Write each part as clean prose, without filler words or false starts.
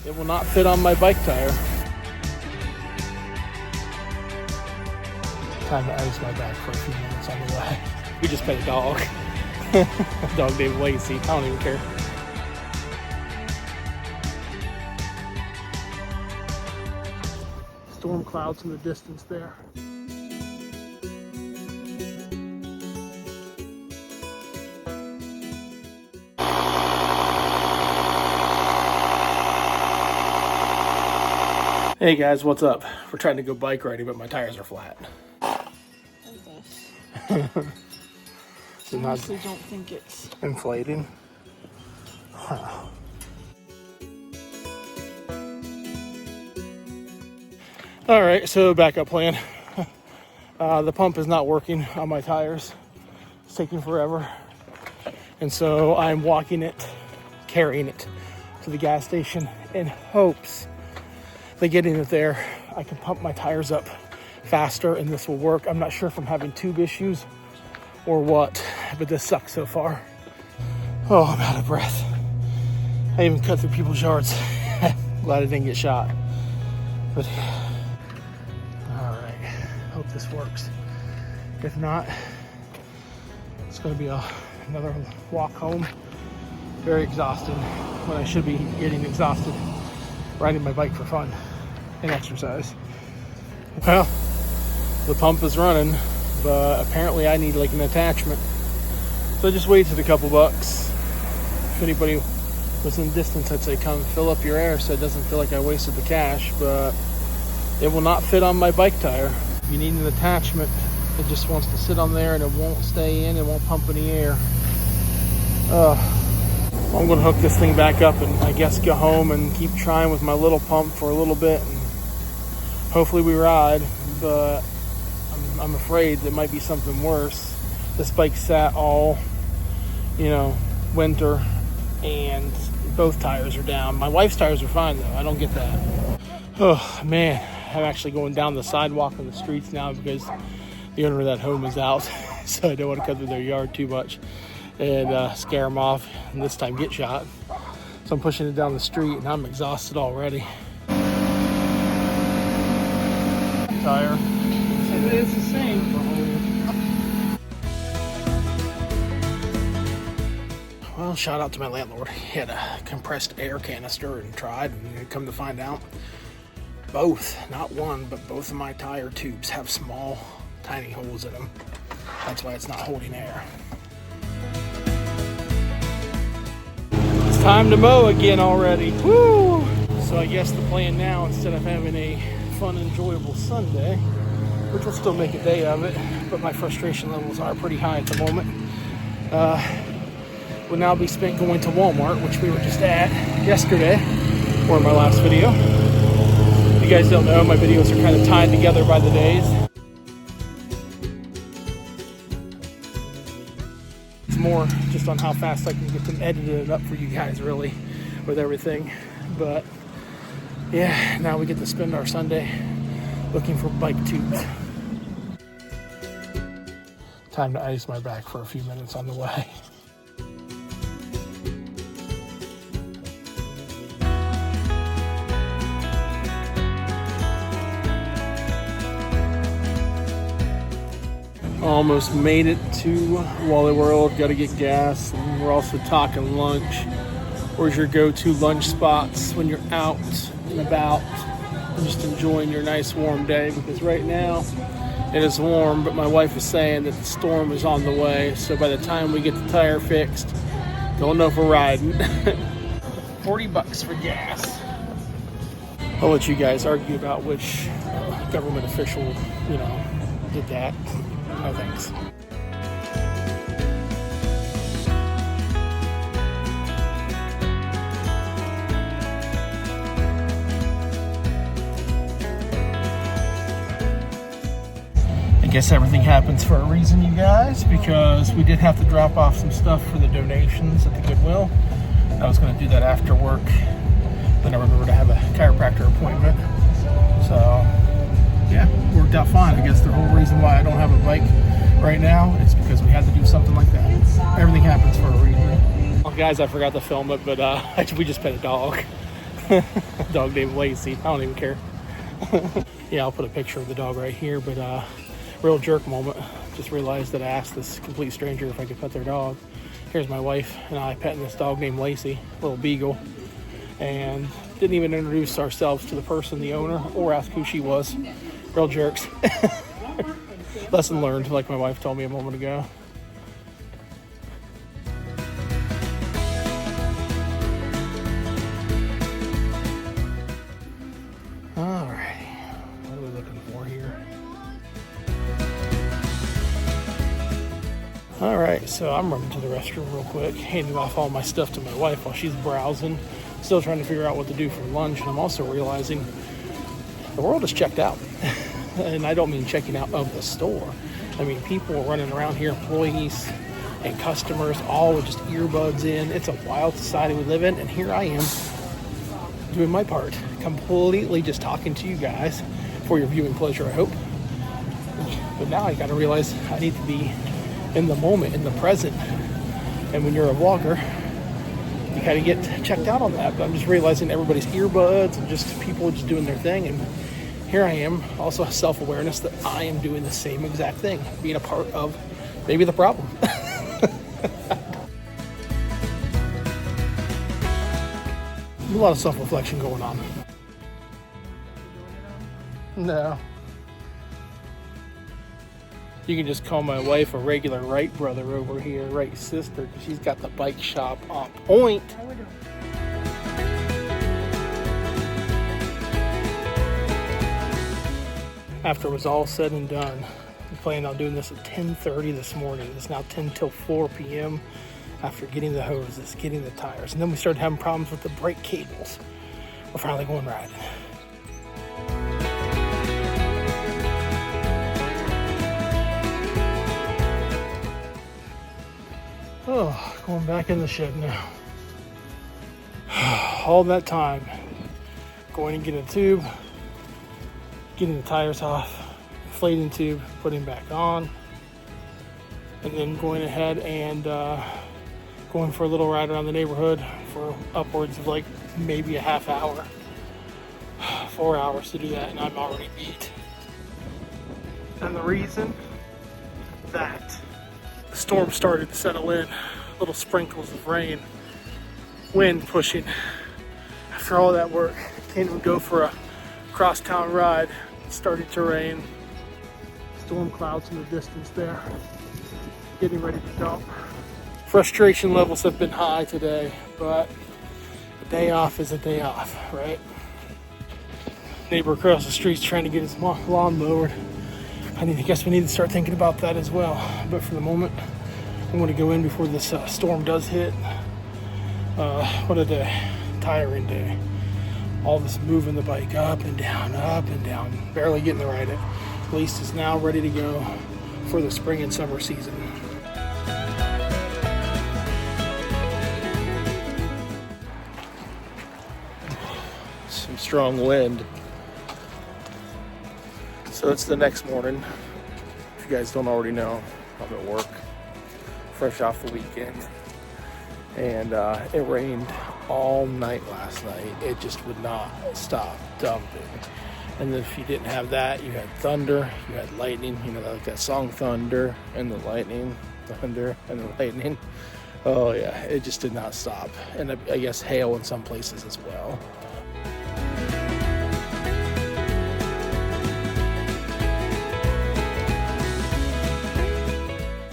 It will not fit on my bike tire. Time to ice my back for a few minutes on the way. We just pet a dog. Dog named Lacey. I don't even care. Storm clouds in the distance there. Hey guys, what's up? We're trying to go bike riding, but my tires are flat. I honestly don't think it's inflating. Huh. All right, so backup plan. The pump is not working on my tires. It's taking forever. And so I'm walking it, carrying it to the gas station in hopes that getting it there, I can pump my tires up faster and this will work. I'm not sure if I'm having tube issues or what, but this sucks so far. Oh, I'm out of breath. I even cut through people's yards. Glad I didn't get shot. But all right, hope this works. If not, it's gonna be another walk home. Very exhausting when I should be getting exhausted riding my bike for fun and exercise. Well, the pump is running, but apparently I need like an attachment. So I just wasted a couple bucks. If anybody was in distance, I'd say come fill up your air so it doesn't feel like I wasted the cash, but it will not fit on my bike tire. You need an attachment. It just wants to sit on there and it won't stay in, it won't pump any air. I'm gonna hook this thing back up and I guess go home and keep trying with my little pump for a little bit and hopefully we ride, but I'm afraid there might be something worse. This bike sat all, winter and both tires are down. My wife's tires are fine though, I don't get that. Oh man, I'm actually going down the sidewalk on the streets now because the owner of that home is out, so I don't want to cut through their yard too much and scare them off and this time get shot. So I'm pushing it down the street and I'm exhausted already. Tire. It is the same. Well, shout out to my landlord. He had a compressed air canister and tried, and come to find out, both, not one, but both of my tire tubes have small, tiny holes in them. That's why it's not holding air. It's time to mow again already. Woo! So I guess the plan now, instead of having a fun, enjoyable Sunday, which will still make a day of it, but my frustration levels are pretty high at the moment, will now be spent going to Walmart, which we were just at yesterday, or my last video. If you guys don't know, my videos are kind of tied together by the days. It's more just on how fast I can get them edited up for you guys, really, with everything. But yeah, now we get to spend our Sunday looking for bike tubes. Time to ice my back for a few minutes on the way. Almost made it to Wally World. Got to get gas, and we're also talking lunch. Where's your go-to lunch spots when you're out and about and just enjoying your nice warm day? Because right now it is warm, but my wife is saying that the storm is on the way. So by the time we get the tire fixed, don't know if we're riding. 40 bucks for gas. I'll let you guys argue about which government official, did that. No thanks. I guess everything happens for a reason, you guys, because we did have to drop off some stuff for the donations at the Goodwill. I was going to do that after work. Then I remembered to have a chiropractor appointment. So yeah, worked out fine. I guess the whole reason why I don't have a bike right now is because we had to do something like that. Everything happens for a reason. Well, guys, I forgot to film it, but we just pet a dog. Dog named Lacey. I don't even care. Yeah, I'll put a picture of the dog right here, but real jerk moment. Just realized that I asked this complete stranger if I could pet their dog. Here's my wife and I petting this dog named Lacey, little beagle, and didn't even introduce ourselves to the person, the owner, or ask who she was. Real jerks. Lesson learned, like my wife told me a moment ago. Alrighty, what are we looking for here? Alright, so I'm running to the restroom real quick, handing off all my stuff to my wife while she's browsing, still trying to figure out what to do for lunch, and I'm also realizing the world is checked out. And I don't mean checking out of the store. I mean, people are running around here, employees and customers, all with just earbuds in. It's a wild society we live in, and here I am doing my part, completely just talking to you guys for your viewing pleasure, I hope. But now I gotta realize I need to be in the moment, in the present. And when you're a vlogger, you kind of get checked out on that. But I'm just realizing everybody's earbuds and just people just doing their thing. And here I am, also self-awareness that I am doing the same exact thing, being a part of maybe the problem. A lot of self-reflection going on. No. You can just call my wife a regular Wright brother over here, Wright sister, because she's got the bike shop on point. After it was all said and done, I planned on doing this at 10:30 this morning. It's now 10 till 4 p.m. after getting the hoses, getting the tires. And then we started having problems with the brake cables. We're finally going riding. Oh, going back in the shed now. All that time, going and getting a tube, getting the tires off, inflating tube, putting back on, and then going ahead and going for a little ride around the neighborhood for upwards of like maybe a half hour, 4 hours to do that, and I'm already beat. And the reason that the storm started to settle in, little sprinkles of rain, wind pushing. After all that work, can't even go for a cross-town ride. It started to rain. Storm clouds in the distance there. Getting ready to dump. Frustration levels have been high today, but a day off is a day off, right? Neighbor across the street's trying to get his lawn mowed. I guess we need to start thinking about that as well. But for the moment, I'm going to go in before this storm does hit. What a day. Tiring day. All this moving the bike up and down, barely getting the ride. At least is now ready to go for the spring and summer season. Some strong wind. So it's the next morning. If you guys don't already know, I'm at work, fresh off the weekend. And it rained all night last night. It just would not stop dumping. And if you didn't have that, you had thunder, you had lightning, you know, like that song Thunder and the Lightning, Thunder and the Lightning. Oh yeah, it just did not stop. And I guess hail in some places as well.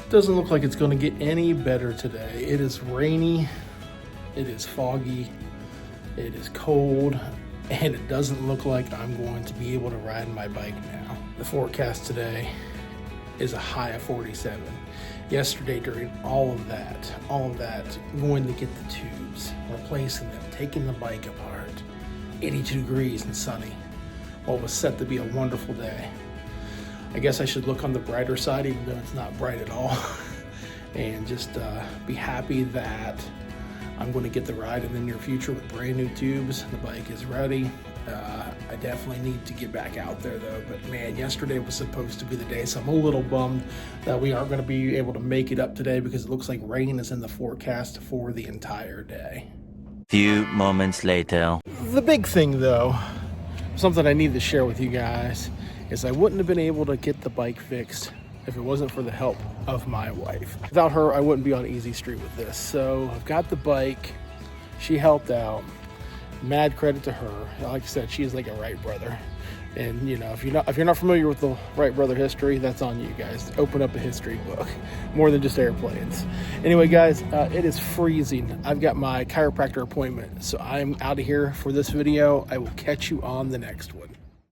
Doesn't look like it's going to get any better today. It is rainy, it is foggy, it is cold, and it doesn't look like I'm going to be able to ride my bike now. The forecast today is a high of 47. Yesterday during all of that, going to get the tubes, replacing them, taking the bike apart, 82 degrees and sunny. What was set to be a wonderful day. I guess I should look on the brighter side, even though it's not bright at all, and just be happy that I'm going to get the ride in the near future with brand new tubes. The bike is ready. I definitely need to get back out there though, but man, yesterday was supposed to be the day, so I'm a little bummed that we aren't going to be able to make it up today because it looks like rain is in the forecast for the entire day. Few moments later. The big thing though, something I need to share with you guys, is I wouldn't have been able to get the bike fixed if it wasn't for the help of my wife. Without her, I wouldn't be on Easy Street with this. So I've got the bike. She helped out. Mad credit to her. Like I said, she is like a Wright brother. And you know, if you're not familiar with the Wright brother history, that's on you guys. Open up a history book, more than just airplanes. Anyway, guys, it is freezing. I've got my chiropractor appointment, so I'm out of here for this video. I will catch you on the next one.